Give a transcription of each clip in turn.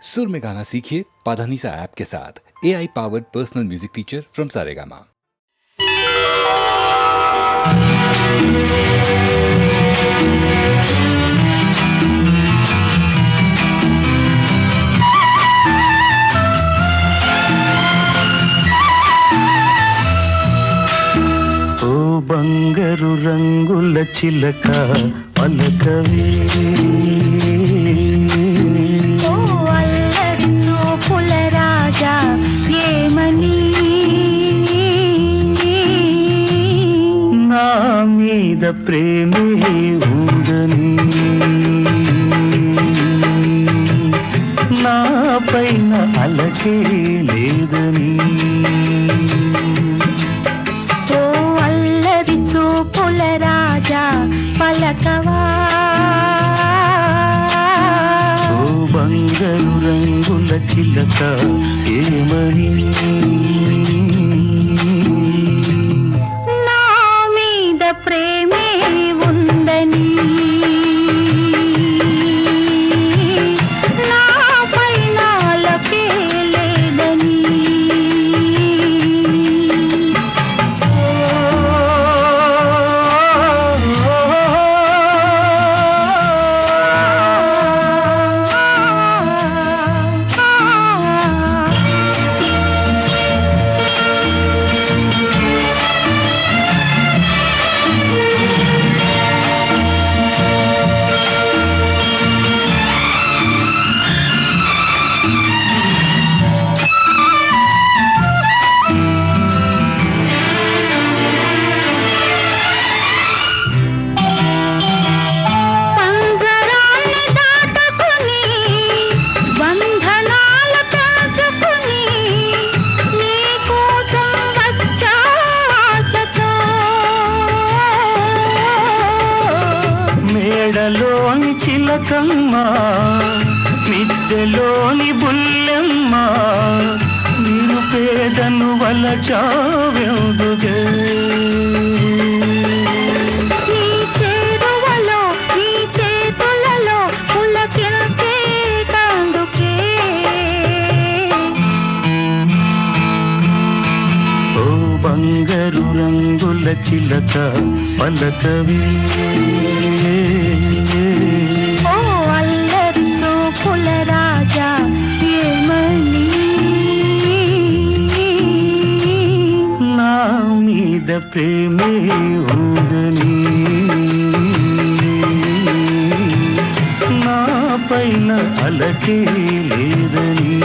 सुर में गाना सीखिए पाधानीसा ऐप के साथ। AI powered personal music teacher from Saregama. బంగారు రంగుల చిలక పలకవే ఓ అల్లరి నోపుల రాజా ఏమని నా మీద ప్రేమే ఉందని నా పైన అలకే లేదని చూపుల రాజా పలకవా ఓ బంగారు రంగుల చిలక ఏమని నా మీద ప్రేమే ఉందని నా పైన అలకే లేదని మేడలోని చిలకమ్మ మిద్దెలోని బుల్లెమ్మ నేను పేదను వలచావెందుగే ఈ చేరువలో ఈ చేతులలో పులకించే కందుకే ఓ బంగారు రంగుల చిలక పలకవే ఓ అల్లరి చూపుల రాజా ఏమని నా మీద ప్రేమే ఉందని నా పైన అలకే లేదని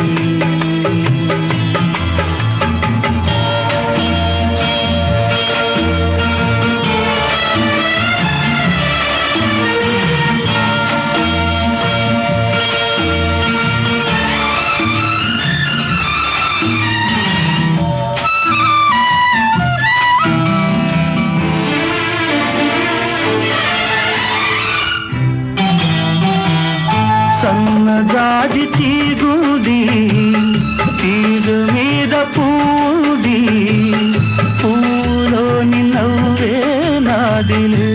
సన్నజాజి తీగుది తీగ మీద పూది పూలోని నవ్వే నాదిలే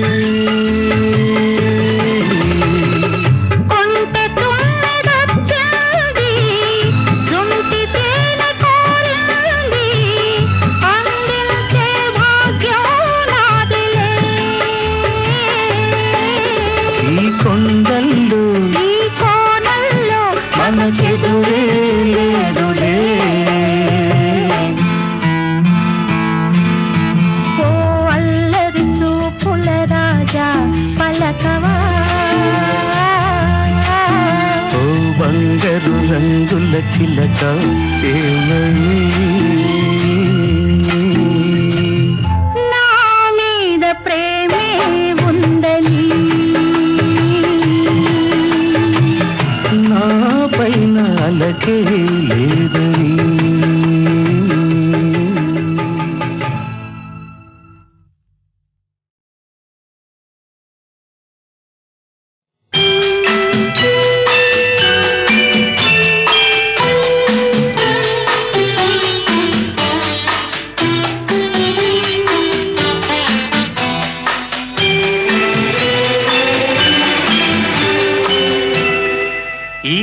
కొంటె తుమ్మెదొచ్చింది జుంటి తేనె కోరింది అందించే భాగ్యం నాదిలే ఈ కొండల్లో ఈ కోనల్లో మనకెదురే లేదులే ఓ అల్లరి చూపుల రాజా పలకవా ఓ బంగారు రంగుల చిలక ఏమని నా మీద ప్రేమే ఉందని నా పైన అలకే లేదని ఈ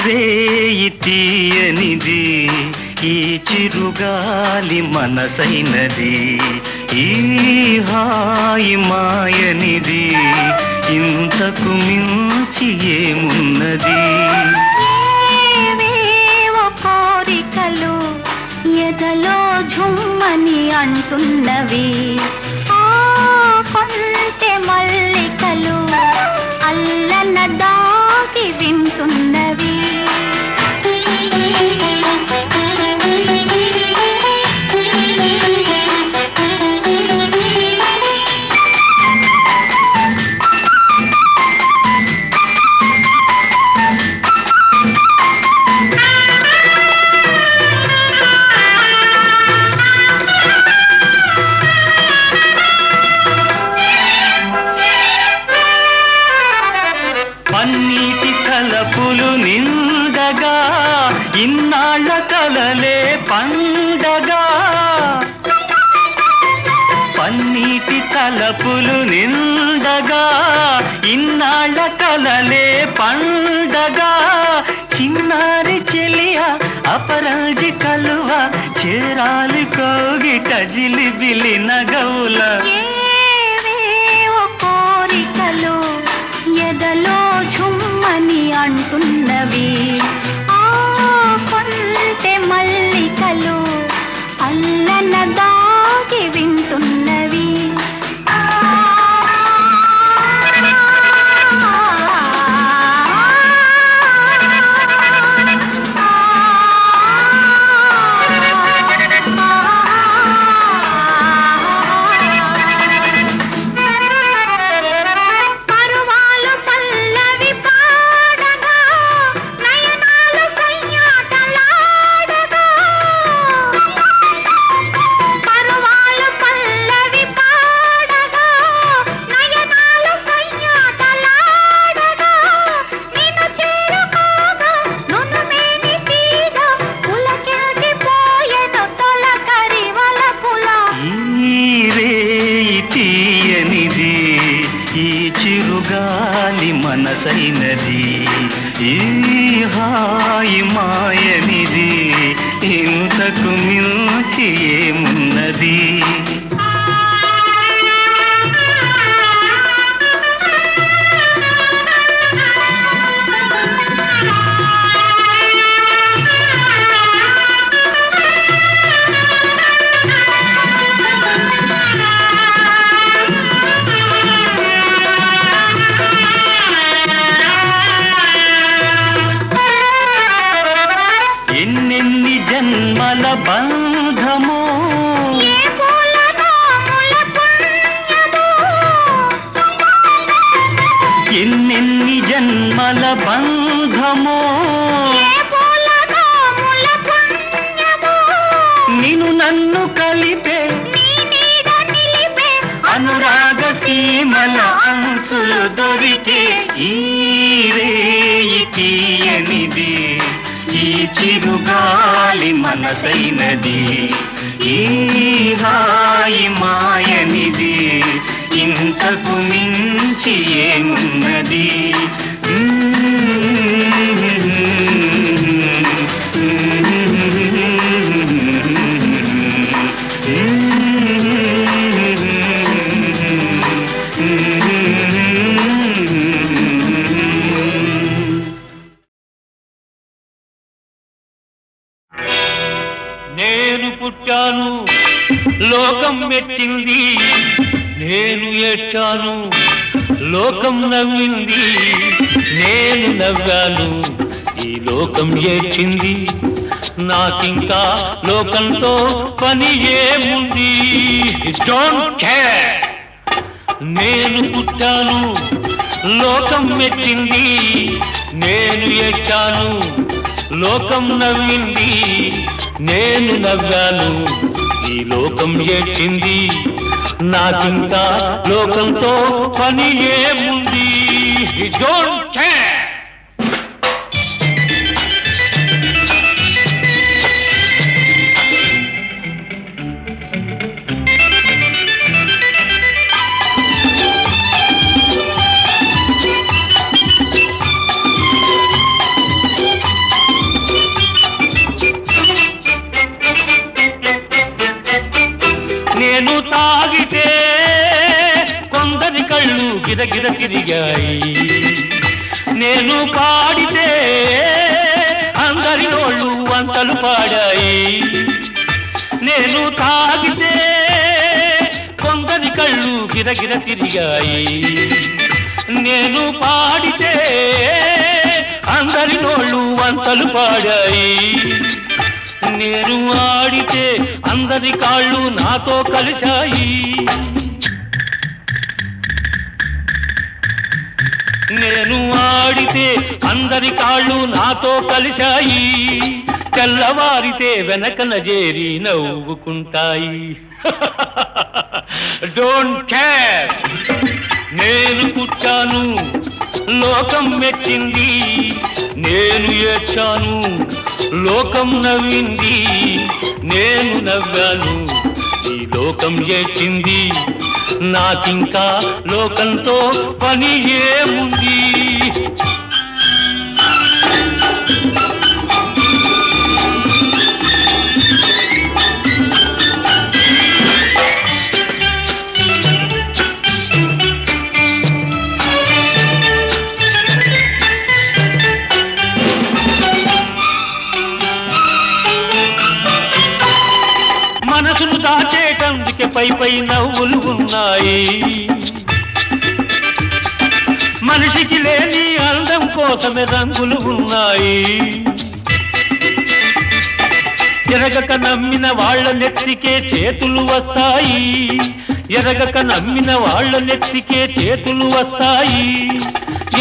రే తీయనిది ఈ చిరుగాలి మనసైనది ఈ హాయి మాయనిది ఇంతకు మించి ఏమున్నది ఏవేవో కోరికలు ఎదలో ఝుమ్మని అంటున్నవి ఆ కొంటె మల్లికలు అల్లన దాగి వింటున్నవి పన్నీటి తలపులు నిండగా ఇన్నాళ్ళ కలలే పండగా పన్నీటి తలపులు నిండగా ఇన్నాళ్ళ కలలే పండగా చిన్నారి చెలియ అపరాజి కలువ చేరాలి కోగిట జిలిబిలి నగవుల ఏవేవో కోరికలు ఎదలో ఝుమ్మని అంటున్నవి ఆ కొంటె మల్లికలు అల్లన దాగి వింటున్నవి పరువాలు పల్లవి పాడగా నయనాలు సయ్యాటలాడగా పరువాలు పల్లవి పాడగా నయనాలు సయ్యాటలాడగా నిన్ను చేరుకోగా నునుమేని తీగ పులకించిపోయెను తొలకరి వలపుల ఈ రేయి తీయనిది ఈ చిరుగాలి మనసైనది ఈ హాయి మాయనిది ఇంతకు మించి ఏమున్నది ఎన్నెన్ని జన్మల బంధమో ఏ పూలనోముల పుణ్యమో ఎన్నెన్ని జన్మల బంధమో ఏ పూలనోముల పుణ్యమో నిన్ను నన్ను కలిపే నీ నీడ నిలిపే అనురాగ సీమల అంచులు దొరికే ఈ రేయి తీయనిది ఈ చిరుగాలి మనసైనది ఈ హాయి మాయనిది ఇంతకు మించి ఏమున్నది నేను పుట్టాను లోకం మెచ్చింది నేను ఏడ్చాను లోకం నవ్వింది నేను నవ్వాను ఈ లోకం ఏడ్చింది నాకింకా లోకంతో పని ఏముంది డోంట్ కేర్ నేను పుట్టాను లోకం మెచ్చింది నేను ఏడ్చాను లోకం నవ్వింది నేను నవ్వాను ఈ లోకం ఏడ్చింది నాకింకా లోకంతో పని ఏముంది డోంట్ కేర్ గిరగిర తిరిగాయి. నేను పాడితే అందరి నోళ్ళు వంతలు పాడాయి. నేను తాగితే కొందరి కళ్ళు గిరగిర తిరిగాయి. నేను పాడితే అందరి నోళ్ళు వంతలు పాడాయి. నేను ఆడితే అందరి కాళ్ళు నాతో కలిశాయి. నేను ఆడితే అందరి కాళ్ళు నాతో కలిశాయి. తెల్లవారితే వెనకన చేరి నవ్వుకుంటాయి. డోంట్ కేర్, నేను పుట్టాను, లోకం మెచ్చింది. నేను ఏడ్చాను, లోకం నవ్వింది. నేను నవ్వాను, ఈ లోకం ఏడ్చింది. నాకింకా లోకంతో పని ఏముంది? మనసును దాచేటందుకే పై పై నవ్వులు ఉన్నాయి. మనిషికి లేని అందం కోసమే రంగులు ఉన్నాయి. ఎరగక నమ్మిన వాళ్ళ నెత్తికే చేతులు వస్తాయి. ఎరగక నమ్మిన వాళ్ళ నెత్తికే చేతులు వస్తాయి.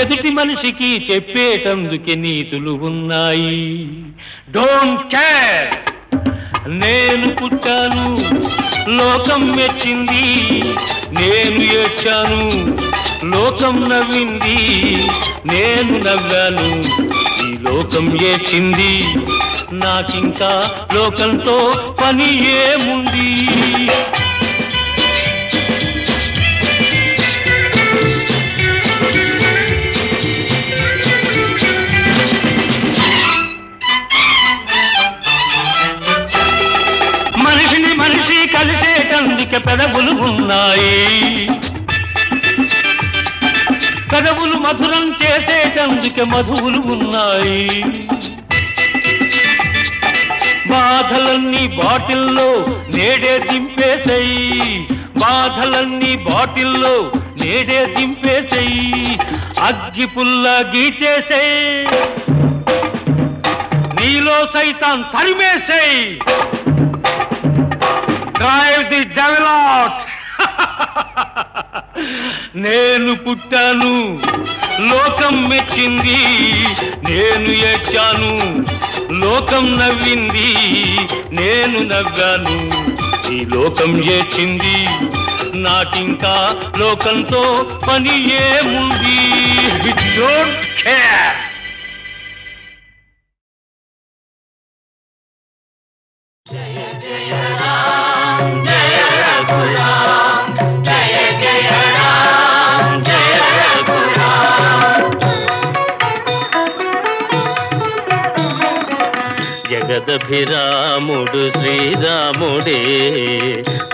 ఎదుటి మనిషికి చెప్పేటందుకే నీతులు ఉన్నాయి. డోంట్ కేర్, నేను పుట్టాను, లోకం మెచ్చింది. నేను ఏడ్చాను, లోకం నవ్వింది. నేను నవ్వాను, ఈ లోకం ఏడ్చింది. నాకింకా లోకంతో పని ఏముంది? మనిషిని మనిషి కలిసేటందుకే పెదవులు ఉన్నాయి. పెదవులు మధురం చేసేటందుకే మధువులు ఉన్నాయి. బాధలన్నీ బాటిల్లో నేడే దింపేసేయి. బాధలన్నీ బాటిల్లో నేడే దింపేసేయి. అగ్గి పుల్ల గీచేసేయి. నీలో సైతాన్ తరిమేసేయి. Drive the devil out. నేను పుట్టాను, లోకం మెచ్చింది. నేను ఏడ్చాను, లోకం నవ్వింది. నేను నవ్వాను, ఈ లోకం ఏడ్చింది. నాకింకా లోకంతో పని ఏముంది? Don't care. జగదభిరాముడు శ్రీరాముడే,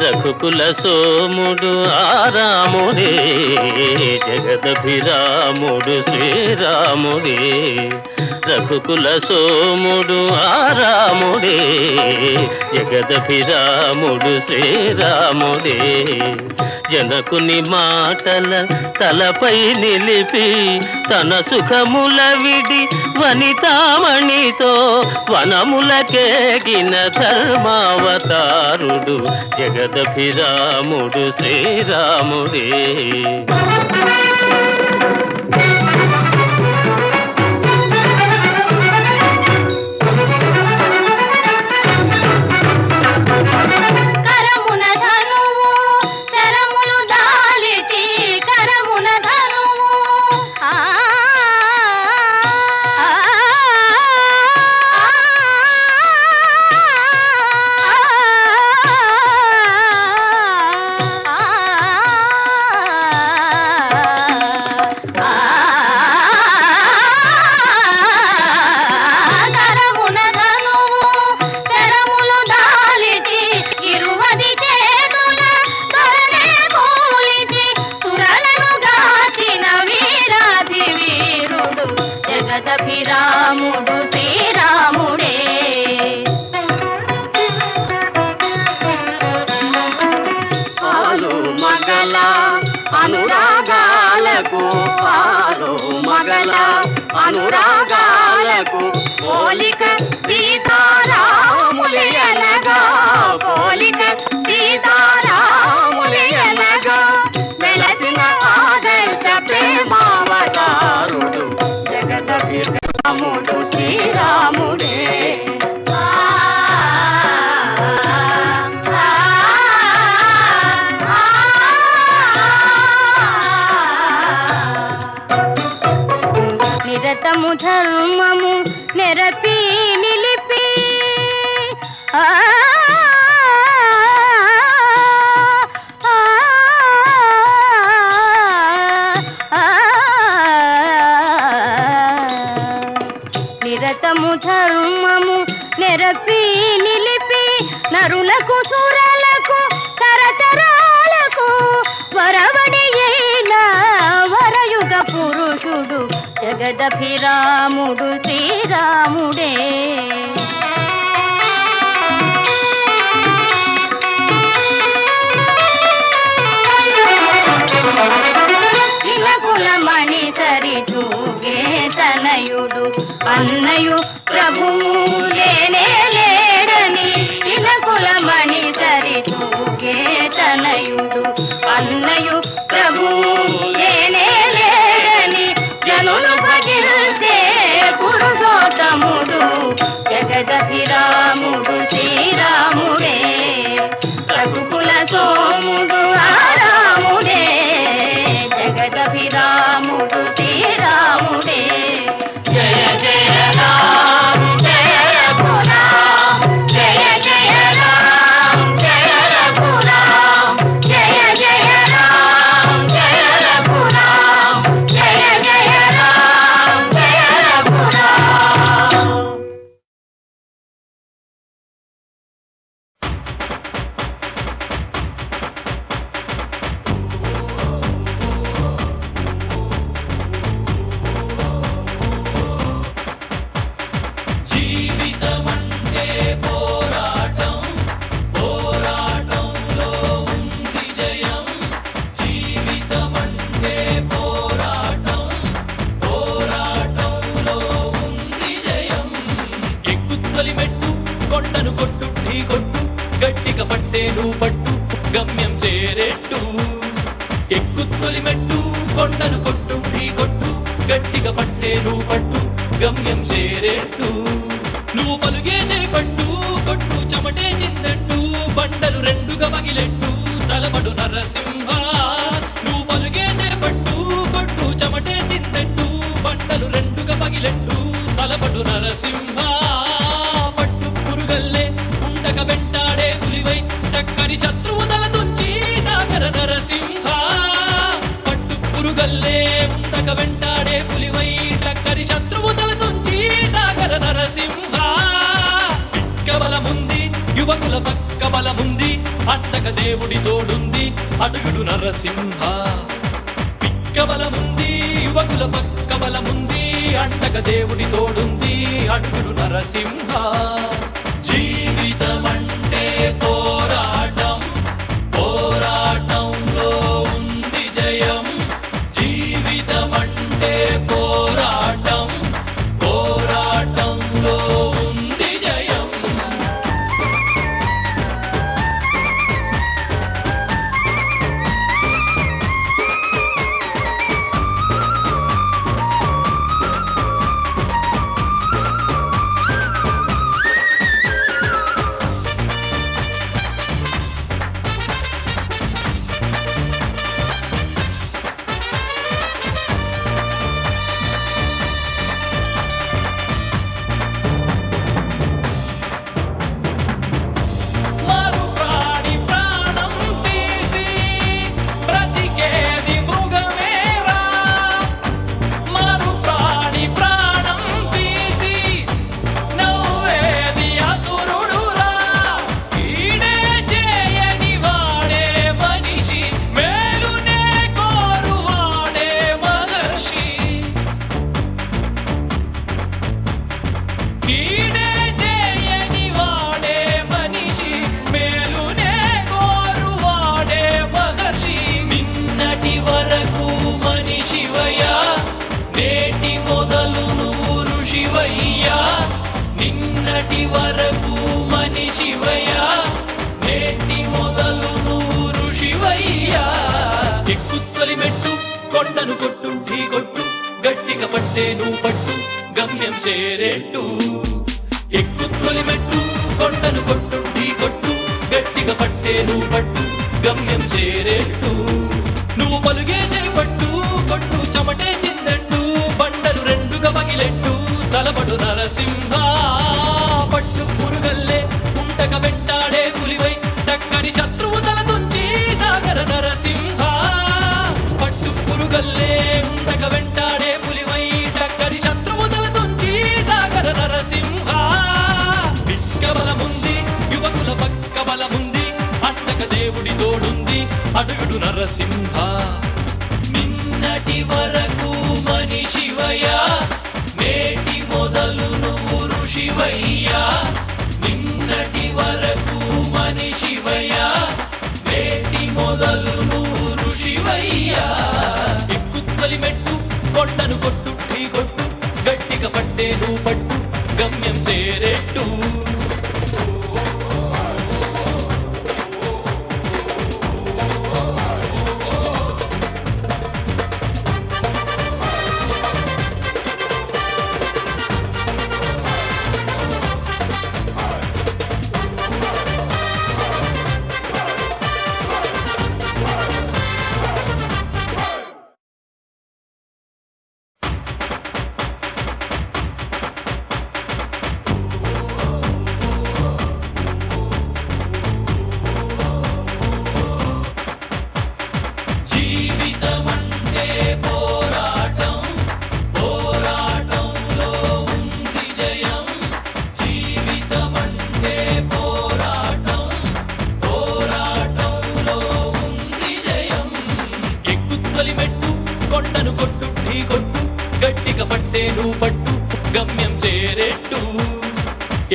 రఘుకుల సోముడు ఆరాముడే. జగదభిరాముడు శ్రీరాముడే, రఘుకుల సోముడు ఆరాముడే. జగదభిరాముడు శ్రీరాముడే. జనకుని మాటల తలపై నిలిపి తన సుఖముల విడి వనితామణితో వనములకేగిన ధర్మావతారుడు జగదభిరాముడు శ్రీరాముడే. నిలిపి ఆ నిరతము ధర్మము నెరపి నిలిపి నరులకు సురలకు తరతరాలకు వరవడి అయిన వరయుగ పురుషుడు జగదభిరాముడు శ్రీరాముడే. కులమణి సరి తూగే తనయుడు అన్నయు ప్రభువు లేనే లేడని కులమణి సరి తూగే తనయుడు అన్నయు ప్రభువు లేనే లేడని జనులు భజించే పురుషోత్తముడు జగదభిరాముడు శ్రీరాముడే. రఘుకుల సోముడు ఆరాముడే జగదభిరాముడు శ్రీరాముడే. జయ జయ రామ జయ రఘురామ జయ జయ రామ జయ రఘురామ జయ జయ రామ జయ రఘురామ జయ జయ రామ జయ రఘురామ. కొండను కొట్టు ఢీ కొట్టు గట్టిగా పట్టేను పట్టు గమ్యం చేరేట్టు. ఎక్కుత్తొలి మెట్టు కొండను కొట్టు ఢీ కొట్టు గట్టిగా పట్టేను పట్టు గమ్యం చేరేట్టు. నువ్వు పలుగే చేపట్టు కొట్టు చెమటే చిందట్టు బండలు రెండుగా పగిలెట్టు తలపడు నరసింహ. నువ్వు పలుగే చేపట్టు కొట్టు చెమటే చిందట్టు బండలు రెండుగా పగిలెట్టు తలపడు నరసింహ. పురుగల్లే ఉండక వెంటాడే పులివై టక్కని శత్రువు తల తుంచి సాగర నరసింహ. పట్టు పురుగల్లే ఉండక వెంటాడే పులివై టక్కని శత్రువు తల తుంచి సాగర నరసింహ. పిక్క బలముంది యువకుల పక్క బలముంది అండక దేవుడి తోడుంది అడుగుడు నరసింహ. పిక్క బలముంది యువకుల పక్క బలముంది అండక దేవుడి తోడుంది అడుగుడు నరసింహ. జీవితమంటే పోరాటం పోరాటంలో ఉంది జయం. జీవితమంటే పోరాటం పోరాటంలో ఉంది జయం. నిన్నటి వరకు మనిషివయ్యా నేటి మొదలు నువ్వు ఋషివయ్యా. ఎక్కుత్తొలి మెట్టు కొండను కొట్టు ఢీ కొట్టు గట్టిగా పట్టే నువ్వు పట్టు గమ్యం చేరేట్టు. ఎక్కుత్తొలి మెట్టు కొండను కొట్టు ఢీ కొట్టు గట్టిగా పట్టే నువ్వు పట్టు గమ్యం చేరేట్టు. నువ్వు పలుగే చేపట్టు కొట్టు చెమటే చిందట్టు బండలు రెండుగా పగిలెట్టు తలపడు నరసింహ. అడుగుడు నరసింహ. నిన్నటి వరకు మనిషివయ్యా, నేటి మొదలు నువ్వు ఋషివయ్యా. నిన్నటి వరకు మనిషివయ్యా, నేటి మొదలు నువ్వు ఋషివయ్యా. ఎక్కుత్తలి మెట్టు కొండను కొట్టు ఢీ కొట్టు, గట్టిగా పట్టే నువ్వు పట్టు గమ్యం చేరేట్టు. జీవితమంటే పోరాటం, పోరాటంలో ఉంది జయం. జీవితమంటే పోరాటం, పోరాటంలో ఉంది జయం. ఎక్కుత్తలి మెట్టు కొండను కొట్టు ఢీ కొట్టు, గట్టిగా పట్టే నువ్వు పట్టు గమ్యం చేరేట్టు.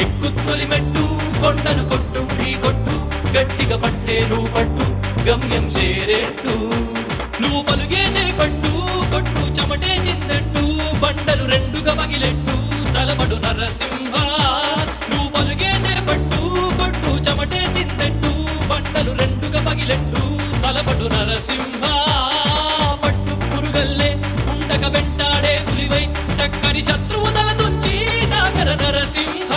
ఎక్కుత్తలి మెట్టు కొండను కొట్టు ఢీ కొట్టు, గట్టిగా పట్టే నువ్వు పట్టు గమ్యం చేరేట్టు. నువ్వు పలుగే చేపట్టు కొట్టు చెమటే చిందట్టు, బండలు రెండుగా పగిలెట్టు తలబడు నరసింహ. నువ్వు పలుగే చేపట్టు కొట్టు చెమటే చిందట్టు, బండలు రెండుగా పగిలెట్టు తలబడు నరసింహ. పట్టు పురుగల్లే ఉండక వెంటాడే పులివై, టక్కని శత్రువు తల తుంచి సాగర నరసింహ.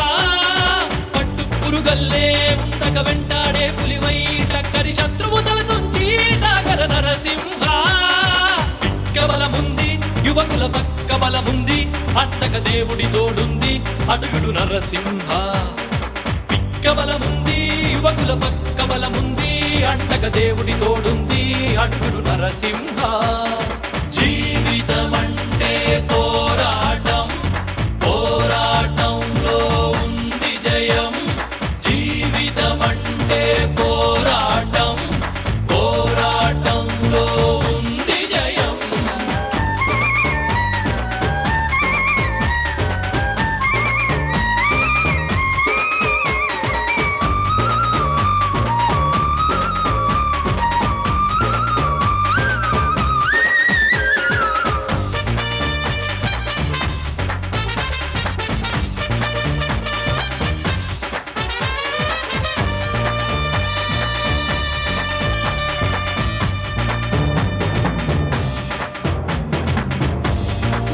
పట్టు పురుగల్లే ఉండక వెంటాడే పులివై, టక్కని శత్రువు తల తుంచి సాగర నరసింహ. పిక్క బలముంది యువకుల పక్క బలముంది, అండక దేవుడి తోడుంది అడుగుడు నరసింహ. పిక్క బలముంది యువకుల పక్క బలముంది, అండక దేవుడి తోడుంది అడుగుడు నరసింహ. జీవితమంటే పోరాటం, పోరాటంలో ఉంది జయం. జీవితమంటే పోరాటం, పోరాటంలో ఉంది జయం.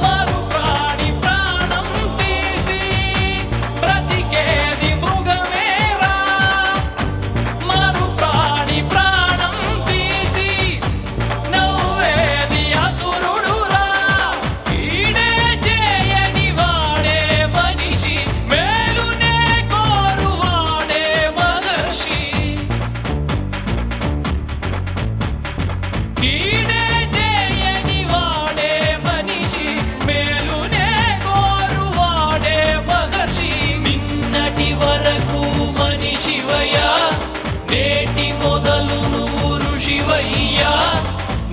మారు ప్రాణి ప్రాణం తీసి బ్రతికేది మృగమేరా. మారు ప్రాణి ప్రాణం తీసి నవ్వేది అసురుడురా. ఈడే చేయని వాడే మనిషి, మేలునే కోరువాడే మహర్షి. కీడే చేయని వాడే మనిషి, మేలునే కోరువాడే మహర్షి. నిన్నటి వరకు మనిషివయ్యా, నేటి మొదలు నువ్వు ఋషివయ్యా.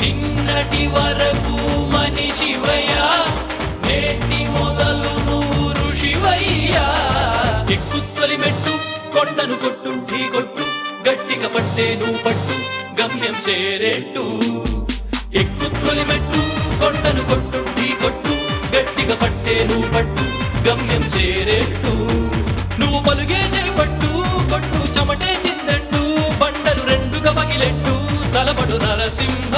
నిన్నటి వరకు మనిషివయ్యా, నేటి మొదలు నువ్వు ఋషివయ్యా. ఎక్కుత్తలి మెట్టు కొండను కొట్టు ఢీ కొట్టు, గట్టిగా పట్టే నువ్వు పట్టు గమ్యం చేరేట్టు. ఎక్కుత్తలి మెట్టు కొండను కొట్టు ఢీ కొట్టు, గట్టిగా పట్టే నువ్వు పట్టు గమ్యం చేరేట్టు. నువ్వు పలుగే చేపట్టు కొట్టు చెమటే చిందట్టు, బండలు రెండుగా పగిలెట్టు తలబడు నరసింహ.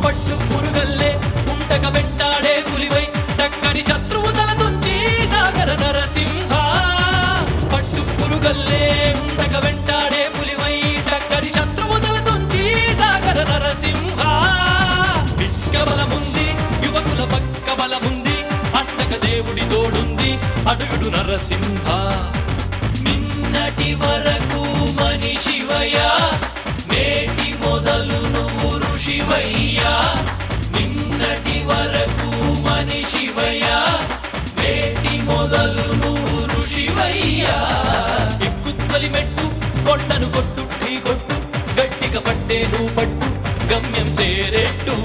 పట్టు పురుగల్లే ఉండక వెంటాడే పులివై, టక్కని శత్రువు తల తుంచి సాగర నరసింహ. పట్టు పురుగల్లే ఉండక వెంటాడే పులివై, టక్కని శత్రువు తల తుంచి సాగర నరసింహ. పిక్క బలముంది యువకుల పక్క బలముంది, అండక దేవుడి తోడుంది అడుగుడు నరసింహ. నిన్నటి వరకు మనిషివయ్యా, నేటి మొదలు నువ్వు ఋషివయ్యా. నిన్నటి వరకు మనిషివయ్యా, నేటి మొదలు నువ్వు ఋషివయ్యా. ఎక్కుత్తలి మెట్టు కొండను కొట్టు ఢీ కొట్టు, గట్టిగా పట్టే నువ్వు పట్టు గమ్యం చేరేట్టు